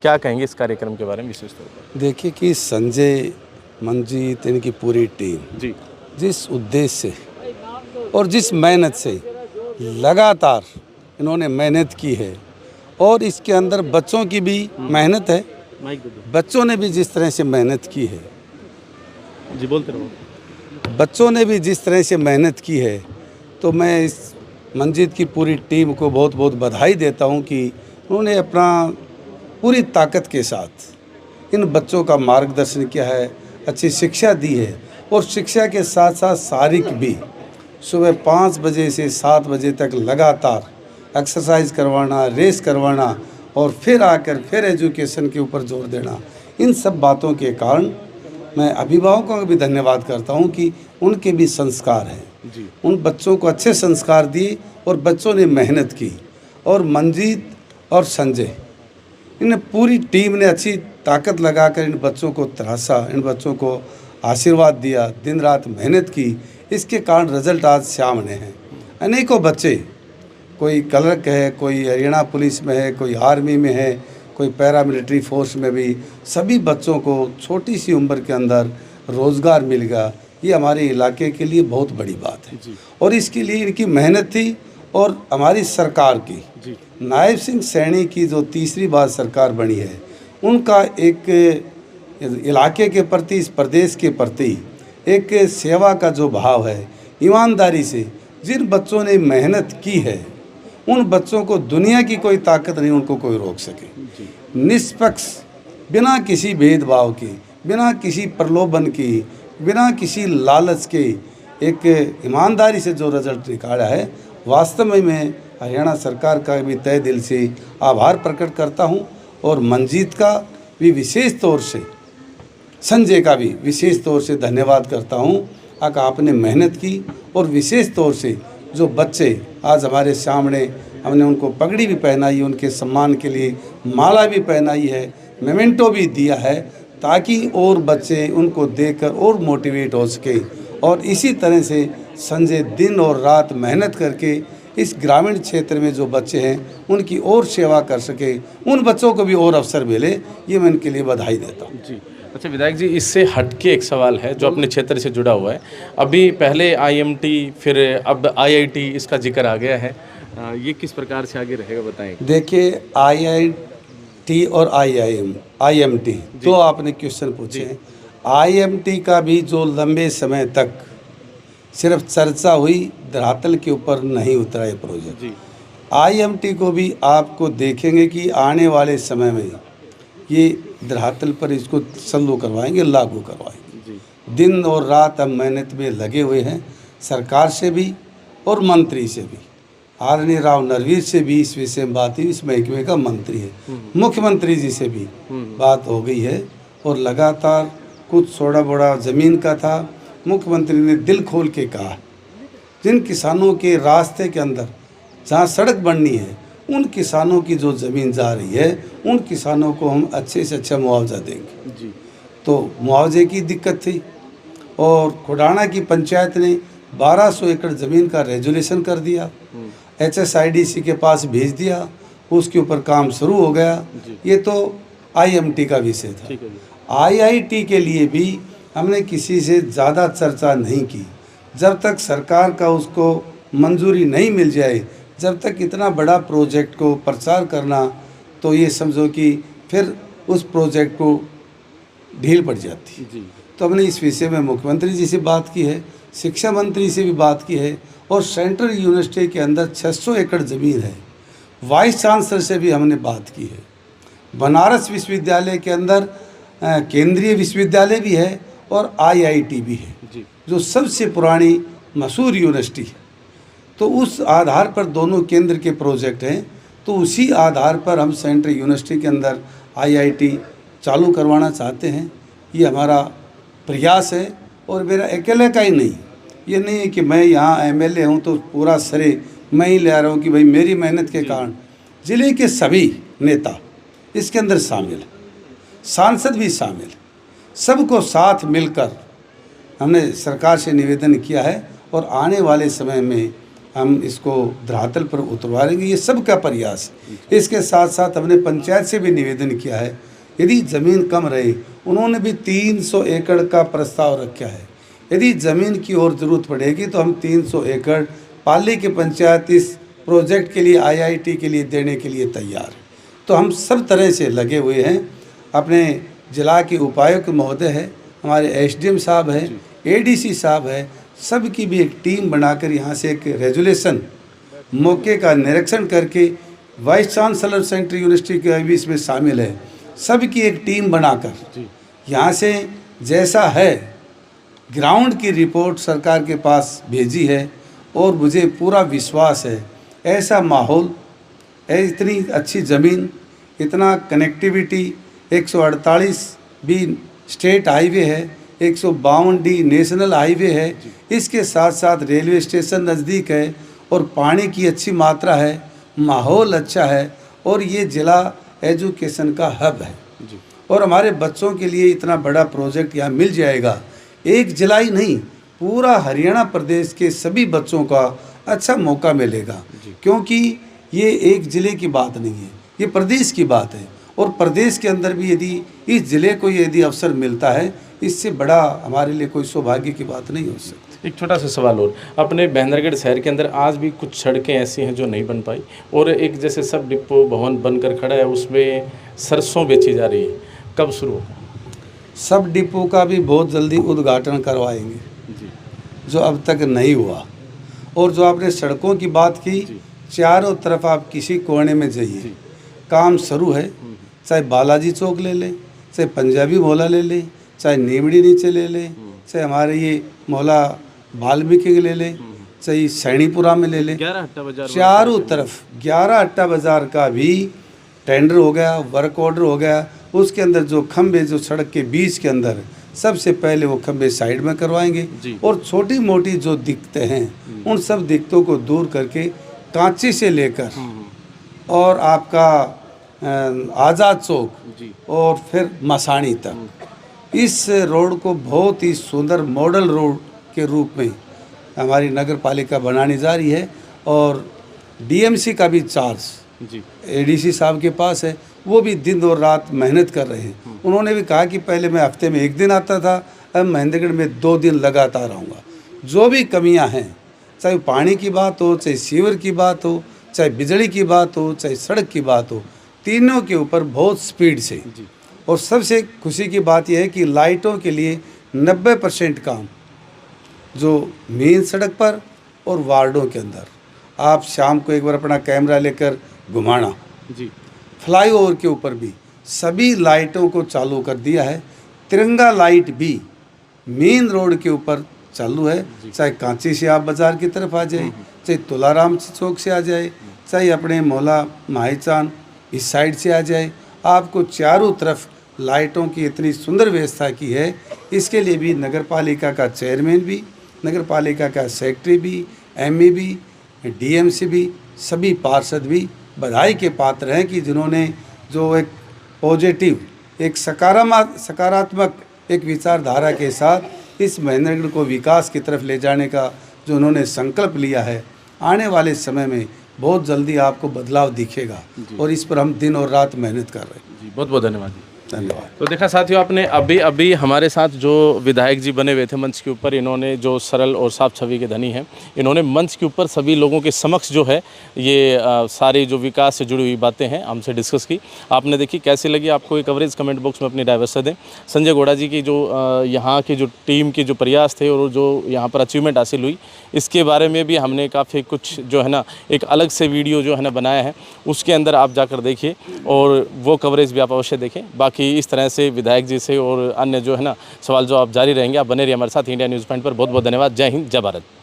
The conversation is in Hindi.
क्या कहेंगे इस कार्यक्रम के बारे में विशेष तौर पर? देखिए कि संजय, मंजीत, इनकी पूरी टीम जी। जिस उद्देश्य से और जिस मेहनत से लगातार इन्होंने मेहनत की है और इसके अंदर बच्चों की भी मेहनत है। बच्चों ने भी जिस तरह से मेहनत की है, जी बोलते रहो। बच्चों ने भी जिस तरह से मेहनत की है, तो मैं इस मंजीत की पूरी टीम को बहुत बहुत बधाई देता हूं कि उन्होंने अपना पूरी ताकत के साथ इन बच्चों का मार्गदर्शन किया है, अच्छी शिक्षा दी है और शिक्षा के साथ साथ शारीरिक भी सुबह 5 बजे से 7 बजे तक लगातार एक्सरसाइज करवाना, रेस करवाना और फिर आकर फिर एजुकेशन के ऊपर जोर देना। इन सब बातों के कारण मैं अभिभावकों का भी धन्यवाद करता हूं कि उनके भी संस्कार हैं। जी। उन बच्चों को अच्छे संस्कार दिए और बच्चों ने मेहनत की और मंजीत और संजय, इन पूरी टीम ने अच्छी ताकत लगाकर इन बच्चों को तराशा, इन बच्चों को आशीर्वाद दिया, दिन रात मेहनत की। इसके कारण रिजल्ट आज सामने हैं। अनेकों बच्चे, कोई क्लर्क है, कोई हरियाणा पुलिस में है, कोई आर्मी में है, कोई पैरामिलिट्री फोर्स में भी, सभी बच्चों को छोटी सी उम्र के अंदर रोज़गार मिल गया। ये हमारे इलाके के लिए बहुत बड़ी बात है और इसके लिए इनकी मेहनत थी और हमारी सरकार की, नायब सिंह सैनी की जो तीसरी बार सरकार बनी है, उनका एक इलाके के प्रति, इस प्रदेश के प्रति एक सेवा का जो भाव है, ईमानदारी से जिन बच्चों ने मेहनत की है, उन बच्चों को दुनिया की कोई ताकत नहीं उनको कोई रोक सके। निष्पक्ष, बिना किसी भेदभाव के, बिना किसी प्रलोभन की, बिना किसी लालच के एक ईमानदारी से जो रिजल्ट निकाला है, वास्तव में मैं हरियाणा सरकार का भी तहे दिल से आभार प्रकट करता हूं और मंजीत का भी विशेष तौर से, संजय का भी विशेष तौर से धन्यवाद करता हूं। आपने मेहनत की और विशेष तौर से जो बच्चे आज हमारे सामने, हमने उनको पगड़ी भी पहनाई, उनके सम्मान के लिए माला भी पहनाई है, मेमेंटो भी दिया है, ताकि और बच्चे उनको देखकर और मोटिवेट हो सके और इसी तरह से संजय दिन और रात मेहनत करके इस ग्रामीण क्षेत्र में जो बच्चे हैं उनकी और सेवा कर सके, उन बच्चों को भी और अवसर मिले। ये मैं इनके लिए बधाई देता हूँ। जी। अच्छा विधायक जी, इससे हटके एक सवाल है जो अपने क्षेत्र से जुड़ा हुआ है। अभी पहले IMT, फिर अब IIT, इसका जिक्र आ गया है। ये किस प्रकार से आगे रहेगा बताएं? देखिए, IIT और IMT तो आपने क्वेश्चन पूछे। IMT का भी जो लंबे समय तक सिर्फ चर्चा हुई, धरातल के ऊपर नहीं उतरा ये प्रोजेक्ट। IMT को भी आपको देखेंगे कि आने वाले समय में ये धरातल पर इसको चालू करवाएंगे, लागू करवाएंगे। दिन और रात हम मेहनत में लगे हुए हैं, सरकार से भी और मंत्री से भी। आदरणीय राव नरवीर से भी इस विषय में बात हुई, इस महकमे का मंत्री है, मुख्यमंत्री जी से भी बात हो गई है और लगातार कुछ थोड़ा बड़ा ज़मीन का था, मुख्यमंत्री ने दिल खोल के कहा जिन किसानों के रास्ते के अंदर जहाँ सड़क बननी है, उन किसानों की जो ज़मीन जा रही है, उन किसानों को हम अच्छे से अच्छा मुआवजा देंगे। तो मुआवजे की दिक्कत थी और खुडाना की पंचायत ने 1200 एकड़ ज़मीन का रेजुलेशन कर दिया, HSIDC के पास भेज दिया, उसके ऊपर काम शुरू हो गया। ये तो IMT का विषय था। IIT के लिए भी हमने किसी से ज़्यादा चर्चा नहीं की। जब तक सरकार का उसको मंजूरी नहीं मिल जाए, जब तक इतना बड़ा प्रोजेक्ट को प्रचार करना, तो ये समझो कि फिर उस प्रोजेक्ट को ढील पड़ जाती। तो हमने इस विषय में मुख्यमंत्री जी से बात की है, शिक्षा मंत्री से भी बात की है और सेंट्रल यूनिवर्सिटी के अंदर 600 एकड़ ज़मीन है, वाइस चांसलर से भी हमने बात की है। बनारस विश्वविद्यालय के अंदर केंद्रीय विश्वविद्यालय भी है और IIT भी है, जो सबसे पुरानी मशहूर यूनिवर्सिटी है। तो उस आधार पर दोनों केंद्र के प्रोजेक्ट हैं, तो उसी आधार पर हम सेंट्रल यूनिवर्सिटी के अंदर IIT चालू करवाना चाहते हैं। ये हमारा प्रयास है और मेरा अकेले का ही नहीं, ये नहीं है कि मैं यहाँ MLA हूँ तो पूरा श्रेय मैं ही ले रहा हूँ कि भाई मेरी मेहनत के कारण ज़िले के सभी नेता इसके अंदर शामिल हैं, सांसद भी शामिल, सबको साथ मिलकर हमने सरकार से निवेदन किया है और आने वाले समय में हम इसको धरातल पर उतरवाएंगे। ये सबका प्रयास है। इसके साथ साथ हमने पंचायत से भी निवेदन किया है, यदि ज़मीन कम रहे, उन्होंने भी 300 एकड़ का प्रस्ताव रखा है। यदि ज़मीन की और ज़रूरत पड़ेगी तो हम 300 एकड़ पाली की पंचायत इस प्रोजेक्ट के लिए IIT के लिए देने के लिए तैयार है। तो हम सब तरह से लगे हुए हैं। अपने जिला के उपायुक्त महोदय है, हमारे SDM साहब हैं, ADC साहब है, सब की भी एक टीम बनाकर यहाँ से एक रेजुलेशन मौके का निरीक्षण करके वाइस चांसलर सेंट्रल यूनिवर्सिटी के भी इसमें शामिल है, सब की एक टीम बनाकर यहाँ से जैसा है ग्राउंड की रिपोर्ट सरकार के पास भेजी है। और मुझे पूरा विश्वास है ऐसा माहौल, इतनी अच्छी ज़मीन, इतना कनेक्टिविटी, 148 भी स्टेट हाईवे है, 152D नेशनल हाईवे है, इसके साथ साथ रेलवे स्टेशन नज़दीक है और पानी की अच्छी मात्रा है, माहौल अच्छा है और ये ज़िला एजुकेशन का हब है। और हमारे बच्चों के लिए इतना बड़ा प्रोजेक्ट यहाँ मिल जाएगा। एक ज़िला ही नहीं, पूरा हरियाणा प्रदेश के सभी बच्चों का अच्छा मौका मिलेगा, क्योंकि ये एक ज़िले की बात नहीं है, ये प्रदेश की बात है। और प्रदेश के अंदर भी यदि इस ज़िले को यदि अवसर मिलता है, इससे बड़ा हमारे लिए कोई सौभाग्य की बात नहीं हो सकती। एक छोटा सा सवाल और, अपने महेंद्रगढ़ शहर के अंदर आज भी कुछ सड़कें ऐसी हैं जो नहीं बन पाई, और एक जैसे सब डिपो भवन बनकर खड़ा है, उसमें सरसों बेची जा रही है, कब शुरू होगा? सब डिपो का भी बहुत जल्दी उद्घाटन करवाएंगे जो अब तक नहीं हुआ। और जो आपने सड़कों की बात की, चारों तरफ आप किसी कोने में जाइए, काम शुरू है। चाहे बालाजी चौक ले लें, चाहे पंजाबी मोहल्ला ले लें, चाहे नीमड़ी नीचे ले लें, चाहे हमारे ये मोहल्ला वाल्मीकि ले लें, चाहे सैनीपुरा में ले लें, 11 अट्टा बाजार, चारों तरफ 11 अट्टा बाज़ार का भी टेंडर हो गया, वर्क ऑर्डर हो गया। उसके अंदर जो खंभे जो सड़क के बीच के अंदर, सबसे पहले वो खंभे साइड में करवाएंगे और छोटी मोटी जो दिक्कतें हैं उन सब दिक्कतों को दूर करके कांची से लेकर और आपका आज़ाद चौक और फिर मसानी तक इस रोड को बहुत ही सुंदर मॉडल रोड के रूप में हमारी नगर पालिका बनाने जा रही है। और DMC का भी चार्ज ADC साहब के पास है, वो भी दिन और रात मेहनत कर रहे हैं। उन्होंने भी कहा कि पहले मैं हफ्ते में 1 दिन आता था, अब महेंद्रगढ़ में 2 दिन लगातार आऊँगा। जो भी कमियां हैं, चाहे पानी की बात हो, चाहे सीवर की बात हो, चाहे बिजली की बात हो, चाहे सड़क की बात हो, तीनों के ऊपर बहुत स्पीड से। और सबसे खुशी की बात यह है कि लाइटों के लिए 90% काम जो मेन सड़क पर और वार्डों के अंदर, आप शाम को एक बार अपना कैमरा लेकर घुमाना, फ्लाईओवर के ऊपर भी सभी लाइटों को चालू कर दिया है। तिरंगा लाइट भी मेन रोड के ऊपर चालू है, चाहे कांची से आप बाज़ार की तरफ आ जाए, चाहे तुलाराम चौक से आ जाए, चाहे अपने मोहल्ला माहीचांद इस साइड से आ जाए, आपको चारों तरफ लाइटों की इतनी सुंदर व्यवस्था की है। इसके लिए भी नगर पालिका का चेयरमैन भी, नगर पालिका का सेक्रेटरी भी, MA भी, DMC भी, सभी पार्षद भी बधाई के पात्र हैं कि जिन्होंने जो एक पॉजिटिव, एक सकारात्मक एक विचारधारा के साथ इस महेंद्रगढ़ को विकास की तरफ ले जाने का जो उन्होंने संकल्प लिया है, आने वाले समय में बहुत जल्दी आपको बदलाव दिखेगा। और इस पर हम दिन और रात मेहनत कर रहे हैं। बहुत बहुत धन्यवाद। धन्यवाद। तो देखा साथियों, आपने अभी हमारे साथ जो विधायक जी बने हुए थे मंच के ऊपर, इन्होंने जो सरल और साफ छवि के धनी हैं, इन्होंने मंच के ऊपर सभी लोगों के समक्ष जो है ये सारी जो विकास से जुड़ी हुई बातें हैं हमसे डिस्कस की। आपने देखी, कैसी लगी आपको ये कवरेज? कमेंट बॉक्स में अपनी डाइवर्स दें। संजय घोड़ा जी की जो यहाँ की जो टीम के जो प्रयास थे और जो यहाँ पर अचीवमेंट हासिल हुई, इसके बारे में भी हमने काफ़ी कुछ जो है ना एक अलग से वीडियो जो है ना बनाया है, उसके अंदर आप जाकर देखिए और वो कवरेज भी आप अवश्य देखें। बाकी इस तरह से विधायक जी से और अन्य जो है ना सवाल जवाब जारी रहेंगे। आप बने रहिए हमारे साथ इंडिया न्यूज़ पॉइंट पर। बहुत बहुत धन्यवाद। जय हिंद, जय भारत।